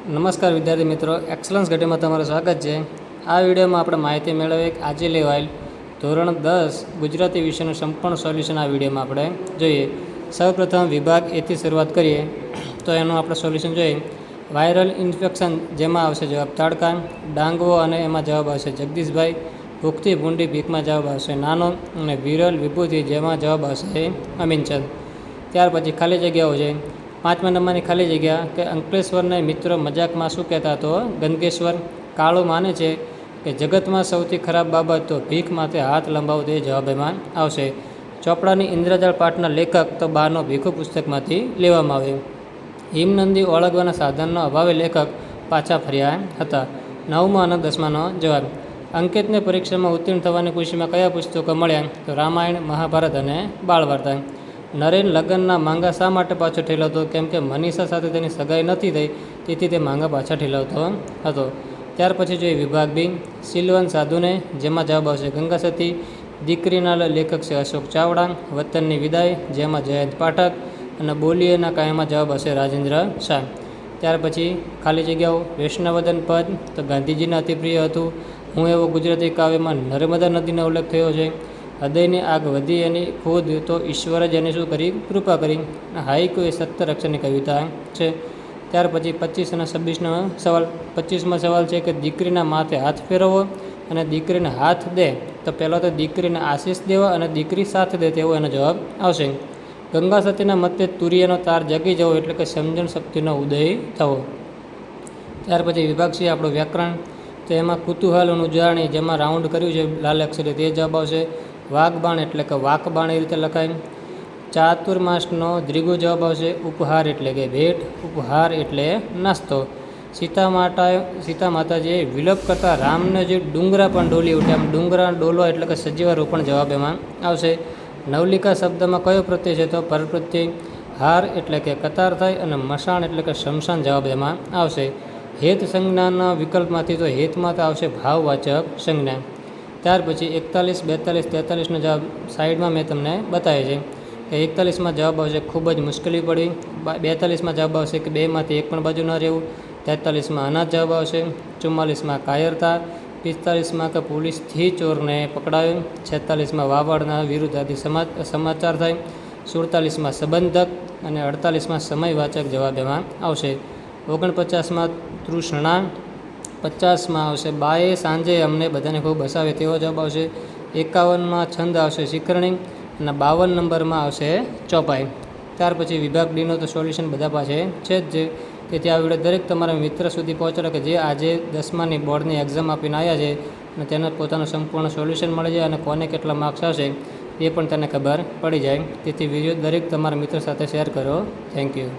નમસ્કાર વિદ્યાર્થી મિત્રો, એક્સલન્સ ઘટીમાં તમારું સ્વાગત છે. આ વિડીયોમાં આપણે માહિતી મેળવીએ આજે લેવાયેલ ધોરણ 10 ગુજરાતી વિષયનું સંપૂર્ણ સોલ્યુશન આ વિડીયોમાં આપણે જોઈએ. સૌપ્રથમ વિભાગ એથી શરૂઆત કરીએ તો એનું આપણે સોલ્યુશન જોઈએ. વાયરલ ઇન્ફેક્શન જેમાં આવશે જવાબ તાડકા, ડાંગવો અને એમાં જવાબ આવશે જગદીશભાઈ, ભૂખથી ભૂંડી ભીખમાં જવાબ આવશે નાનો અને વિરલ વિભૂતિ જેમાં જવાબ આવશે અમીનચંદ. ત્યાર પછી ખાલી જગ્યાઓ છે. 5મા નંબરની ખાલી જગ્યા કે અંકલેશ્વરને મિત્રો મજાકમાં શું કહેતા તો ગંદકેશ્વર. કાળો માને છે કે જગતમાં સૌથી ખરાબ બાબત તો ભીખ માટે હાથ લંબાવો તે જવાબ એમાં આવશે. ચોપડાની ઇન્દ્રજાળ પાઠના લેખક તો 12નો ભીખુ પુસ્તકમાંથી લેવામાં આવે. હિમનંદી ઓળખવાના સાધનનો અભાવે લેખક પાછા ફર્યા હતા. 9મા અને 10માનો જવાબ. અંકિતને પરીક્ષામાં ઉત્તીર્ણ થવાની ખુશીમાં કયા પુસ્તકો મળ્યા તો રામાયણ, મહાભારત અને બાળવાર્તા. નરેન લગ્નના માંગા શા માટે પાછો ઠેલાવતો? કેમ કે મનીષા સાથે તેની સગાઈ નથી થઈ, તેથી તે માંગા પાછા ઠેલાવતો હતો. ત્યાર પછી જોઈએ વિભાગ બી. સિલવન સાધુને જેમાં જવાબ આવશે ગંગા સતી. દીકરીના લેખક છે અશોક ચાવડા. વતનની વિદાય જેમાં જયંત પાઠક અને બોલીએના કાયમાં જવાબ આવશે રાજેન્દ્ર શાહ. ત્યાર પછી ખાલી જગ્યાઓ. વૈષ્ણવદન પદ તો ગાંધીજીને અતિપ્રિય હતું. હું એવો ગુજરાતી કાવ્યમાં નર્મદા નદીનો ઉલ્લેખ થયો છે. હૃદયની આગ વધી એની ખુદ તો ઈશ્વર જ એને શું કરી? કૃપા કરી. હાઈકુ એ 17 અક્ષરની કવિતા છે. ત્યાર પછી 25 અને 26નો સવાલ. 25માં સવાલ છે કે દીકરીના માથે હાથ ફેરવવો અને દીકરીને હાથ દે તો પહેલાં તો દીકરીને આશીષ દેવા અને દીકરી સાથ દે તેવો એનો જવાબ આવશે. ગંગા સતીના મતે તુર્યનો તાર જગી જવો એટલે કે સમજણ શક્તિનો ઉદય થવો. ત્યાર પછી વિભાગ છે આપણો વ્યાકરણ. તો એમાં કુતૂહલનું જાણી જેમાં રાઉન્ડ કર્યું છે લાલ અક્ષરે તે જવાબ આવશે. વાઘબાણ એટલે કે વાકબાણ એ રીતે લખાય. ચાતુર્માસનો દ્વિગુ જવાબ આવશે. ઉપહાર એટલે કે ભેટ. ઉપહાર એટલે નાસ્તો. સીતા માતાજીએ વિલોપ કરતા રામને જે ડુંગરા પણ ડોલી ઉઠે આમ ડુંગરા ડોલવા એટલે કે સજીવા રોપણ જવાબ એમાં આવશે. નવલિકા શબ્દમાં કયો પ્રત્યય છે તો પરપ્રત્યય. હાર એટલે કે કતાર થાય અને મશાણ એટલે કે શમશાન જવાબ એમાં આવશે. હેત સંજ્ઞાના વિકલ્પમાંથી તો હેતમાં તો આવશે ભાવવાચક સંજ્ઞા. ત્યાર પછી 41, 42, 43નો જવાબ સાઈડમાં મેં તમને બતાવ્યો છે કે 41માં જવાબ આવશે ખૂબ જ મુશ્કેલી પડી. 42માં જવાબ આવશે કે બેમાંથી એક પણ બાજુ ન રહેવું. 43માં અનાજ જવાબ આવશે. 44માં કાયરતા. 45માં કે પોલીસથી ચોરને પકડાયો. 46માં વાવડના વિરુદ્ધ આદિ સમાચાર થાય. 47માં સંબંધક અને 48માં સમયવાચક જવાબ એમાં આવશે. 49માં તૃષ્ણા. 50માં આવશે બાએ સાંજે અમને બધાને ખૂબ હસાવે તેવો જવાબ આવશે. 51માં છંદ આવશે શિખરણી અને 52 નંબરમાં આવશે ચોપાઈ. ત્યાર પછી વિભાગ ડીનો તો સોલ્યુશન બધા પાસે છે જ જે તેથી આ વિડીયો દરેક તમારા મિત્ર સુધી પહોંચાડો કે જે આજે 10માની બોર્ડની એક્ઝામ આપીને આવ્યા છે અને તેને પોતાનું સંપૂર્ણ સોલ્યુશન મળી જાય અને કોને કેટલા માર્ક્સ આવશે એ પણ તેને ખબર પડી જાય. તેથી વિડીયો દરેક તમારા મિત્ર સાથે શેર કરો. Thank you.